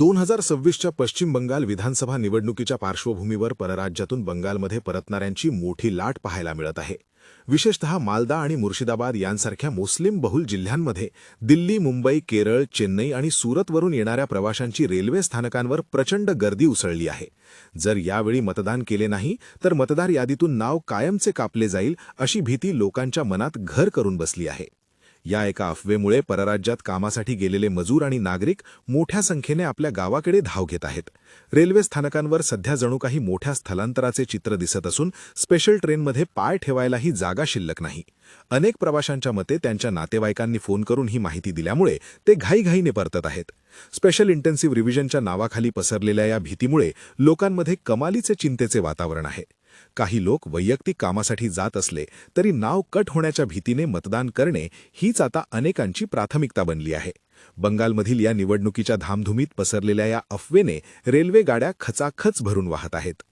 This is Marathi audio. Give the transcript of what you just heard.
2026च्या पश्चिम बंगाल विधानसभा निवडणुकीच्या पार्श्वभूमीवर परराज्यातून बंगालमध्ये परतणाऱ्यांची मोठी लाट पाहायला मिळत आहे। विशेषतः मालदा आणि मुर्शिदाबाद यांसारख्या मुस्लिम बहुल जिल्ह्यांमध्ये दिल्ली, मुंबई, केरळ, चेन्नई आणि सुरतवरून येणाऱ्या प्रवाशांची रेल्वे स्थानकांवर प्रचंड गर्दी उसळली आहे। जर यावेळी मतदान केले नाही तर मतदार यादीतून नाव कायमचे कापले जाईल अशी भीती लोकांच्या मनात घर करून बसली आहे। या एका अफवेमुळे परराज्यात कामासाठी गेलेले मजूर आणि नागरिक मोठ्या संख्येने आपल्या गावाकडे धाव घेत आहेत। रेल्वे स्थानकांवर सध्या जणू काही मोठ्या स्थलांतराचे चित्र दिसत असून स्पेशल ट्रेनमध्ये पाय ठेवायलाही जागा शिल्लक नाही। अनेक प्रवाशांच्या मते त्यांच्या नातेवाईकांनी फोन करून ही माहिती दिल्यामुळे ते घाईघाईने परतत आहेत। स्पेशल इंटेन्सिव्ह रिव्हिजनच्या नावाखाली पसरलेल्या या भीतीमुळे लोकांमध्ये कमालीचे चिंतेचे वातावरण आहे। काही लोक वैयक्तिक कामासाठी जात असले तरी नाव कट होण्याच्या भीतीने मतदान करणे हीच आता अनेकांची प्राथमिकता बनली आहे। बंगालमधील या निवडणुकीच्या धामधुमीत पसरलेल्या या अफवेने रेल्वे गाड्या खचाखच भरून वाहत आहेत।